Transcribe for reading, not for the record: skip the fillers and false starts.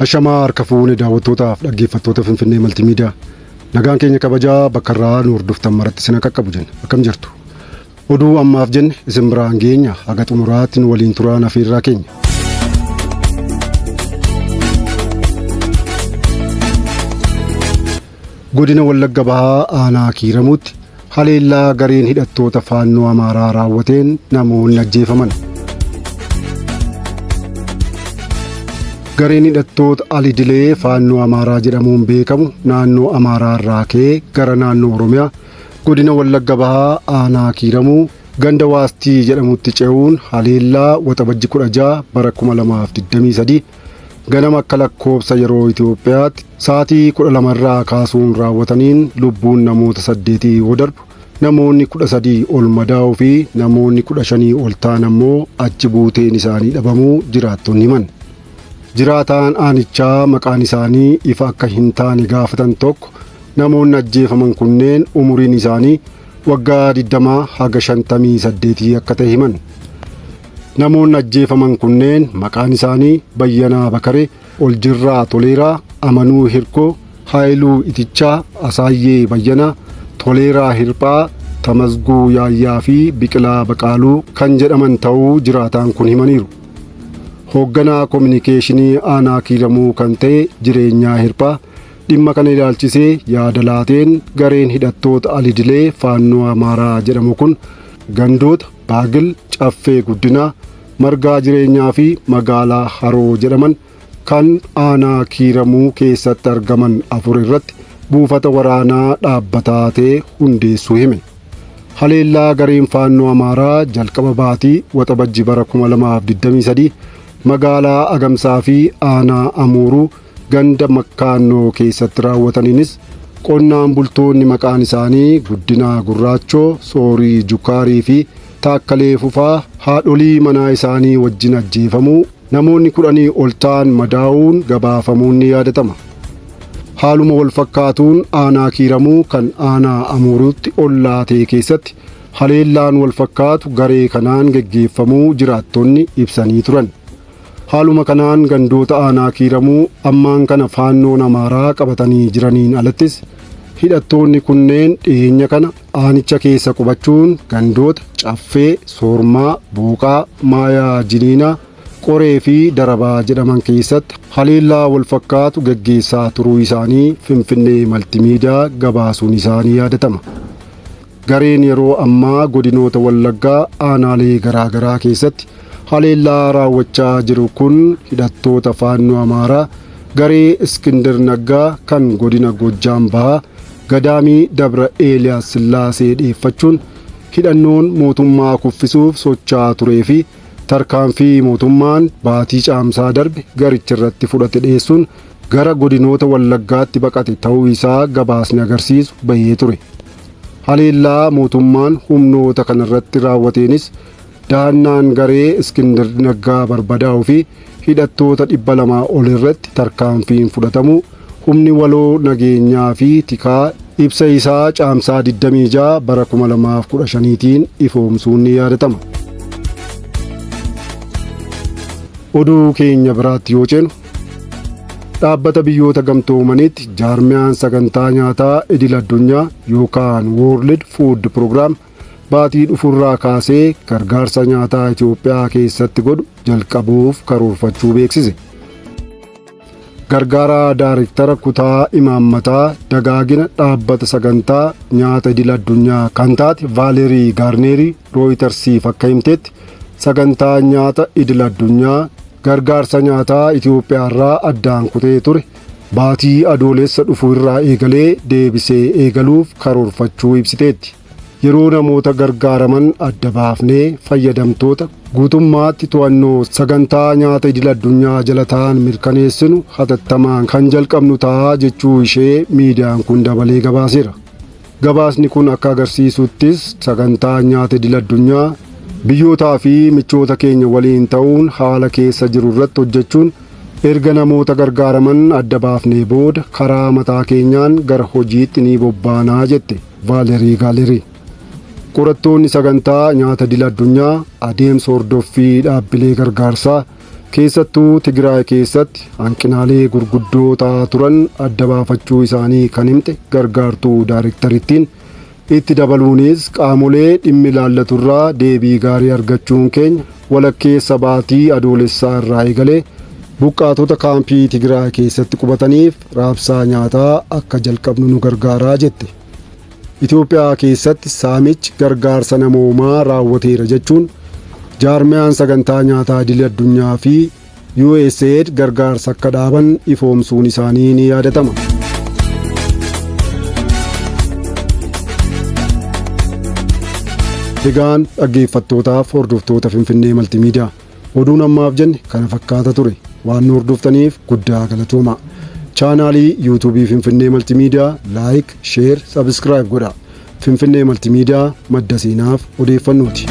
Ashamaa harka fuune daawwattootaaf dhaggeeffattoota Finfinnee Maltiimiidiyaa. Nagaan keenya kabajaa bakka irraa nu hordoftan maratti isin qaqqabu jenna. Akkam jirtu? Oduu ammaaf jenne isin biraan geenya haga xumuraatti nu waliin turaan afeerraa keenya. Godina Wallagga Bahaa aanaa Kiiramuutti haleellaa gareen hidhattoota faannoo Amaaraa raawwateen namoonni ajjeefaman. Gareen hidhattoota Alidilee faannoo Amaaraa jedhamuun beekamu naannoo Amaaraa irraa ka'ee gara naannoo Oromiyaa godina Wallagga Bahaa aanaa Kiiramuu ganda Waastii jedhamutti ce'uun haleellaa waxabajji 16 bara 2023 ganama akka lakkoobsa yeroo Itoophiyaatti sa'aatii 12 irraa kaasuun raawwataniin lubbuun namoota 8 yoo darbu namoonni 13 ol madaa'uu fi namoonni 15 ol ta'an ammoo achi buuteen isaanii dhabamuu jiraattonni himan. Jiraataan aanichaa maqaan isaanii ifa akka hin taane gaafatan tokko namoonni ajjeefaman kunneen umuriin isaanii waggaa 20 haga 58 akka ta'e himan. Namoonni ajjeefaman kunneen maqaan isaanii Bayyanaa Bakaree, Oljirraa Toleeraa, Amanuu Hirkoo, Haayiluu Itichaa, Asaayyee Bayyanaa, Toleeraa Hirphaa, Tamasguu Yaayyaa fi Biqilaa Baqaaluu kan jedhaman ta'uu jiraataan kun himaniiru. Hoogganaa kominikeeshinii aanaa Kiiramuu kan ta'e Jireenyaa Hirphaa dhimma kana ilaalchisee yaada laateen gareen hidhattoota Alidilee faannoo Amaaraa jedhamu kun gandoota Baagil, Caffee Guddinaa, Margaa Jireenyaa fi magaalaa Haroo jedhaman kan aanaa Kiiramuu keessatti argaman 4 irratti buufata waraanaa dhaabbataa ta'e hundeessuu hime. Haleellaa gareen faannoo Amaaraa jalqaba baatii waxabajji bara 2023 magaalaa Agamsaa fi aanaa Amuuruu ganda Makkaannoo keessatti raawwataniinis qonnaan bultoonni maqaan isaanii Guddinaa Gurraachoo, Soorii Jukaarii fi Taakkalee Fufaa haadholii manaa isaanii wajjin ajjeefamuu namoonni 10 ol ta'an madaa'uun gabaafamuun ni yaadatama. Haaluma wal fakkaatuun aanaa Kiiramuu kan aanaa Amuuruutti ollaa ta'e keessatti haleellaan wal fakkaatu garee kanaan geggeeffamuu jiraattonni ibsanii turan. Haaluma kanaan gandoota aanaa Kiiramuu ammaan kana faannoon Amaaraa qabatanii jiraniin alattis hidhattoonni kunneen dhiyeenya kana aanicha keessa qubachuun gandoota Caffee, Soormaa, Booqaa, Maayaa Jiniinaa, Qoree fi Darabaa jedhaman keessatti haleellaa wal fakkaatu geggeessaa turuu isaanii Finfinnee Maltiimiidiyaa gabaasuun isaanii yaadatama. Gareen yeroo ammaa godinoota Wallaggaa aanaalee garaagaraa keessatti haleellaa raawwachaa jiru kun hidhattoota faannoo Amaaraa garee Iskindir Naggaa kan godina Gojjaam Bahaa Gadaamii Dabra Eeliyaas Sillaasee dhiyeeffachuun hidhannoon mootummaa kuffisuuf socho'aa turee fi tarkaanfii mootummaan baatii caamsaa darbe garicha irratti fudhate dhiyeessuun gara godinoota Wallaggaatti baqate ta'uu isaa gabaasni agarsiisu bahee ture. Haleellaa mootummaan humnoota kanarratti raawwateenis dahannaan garee Iskindir Naggaa barbadaa'uu fi hidhattoota 200 ol irratti tarkaanfiin fudhatamu humni waloo nageenyaa fi tikaa ibsa isaa caamsaa 26 bara 2015tiin ifoomsuun ni yaadatama. Oduu keenya biraatti yoo ceenu dhaabbata biyyoota gamtoomaniitti jaarmiyaan sagantaa nyaataa idil addunyaa yookaan World Food Program baatii dhufurraa kaasee gargaarsa nyaataa Itoophiyaa keessatti godhu jalqabuuf karoorfachuu beeksise. Gargaaraa Daayreektara kutaa imaammataa dagaagina dhaabbata sagantaa nyaata idil addunyaa kan taate Vaalerii Gaarneerii Rooyitersiif akka himteetti sagantaa nyaata idil addunyaa gargaarsa nyaataa Itoophiyaa irraa addaan kutee ture baatii adoolessa dhufu irraa eegalee deebisee eegaluuf karoorfachuu ibsiteetti. Yeroo namoota gargaaraman adda baafnee fayyadamtoota guutummaatti to'annoo sagantaa nyaata idil addunyaa jala ta'an mirkaneessinu hatattamaan kan jalqabnu ta'a jechuu ishee miidiyaan kun dabalee gabaaseera. Gabaasni kun akka agarsiisuttis sagantaa nyaata idil addunyaa biyyootaa fi michoota keenya waliin ta'uun haala keessa jiru irratti hojjechuun erga namoota gargaaraman adda baafnee booda karaa mataa keenyaan gara hojiitti ni bobbaanaa jette Vaalerii Gaarneerii. Qorattoonni sagantaa nyaata idil addunyaa adeemsa hordoffii dhaabbilee gargaarsaa keessattuu Tigraay keessatti hanqinaalee gurguddoo ta'aa turan adda baafachuu isaanii kan himte gargaartuu daayirektarittiin itti dabaluunis qaamolee dhimmi ilaallaturraa deebii gaarii argachuun keenya walakkeessa baatii adoolessaa irraa eegalee buqqaatota kaampii Tigraay keessatti qubataniif raabsaa nyaataa akka jalqabnu nu gargaaraa jette. Itoophiyaa keessatti saamichi gargaarsa namoomaa raawwateera jechuun jaarmiyaan sagantaa nyaataa idil addunyaa fi USAID gargaarsa akka dhaaban ifoomsuun isaanii ni yaadatama. Egaan dhaggeeffattootaaf hordoftoota Finfinnee Maltiimiidiyaa oduun ammaaf jenne kana fakkaata ture. Waan nu hordoftaniif guddaa galatoomaa. Chaanaalii yuutuubii Finfinnee Maltiimiidiyaa laayik, sheer, sabiskiraayib godhaa. Finfinnee Maltiimiidiyaa madda seenaaf odeeffannooti.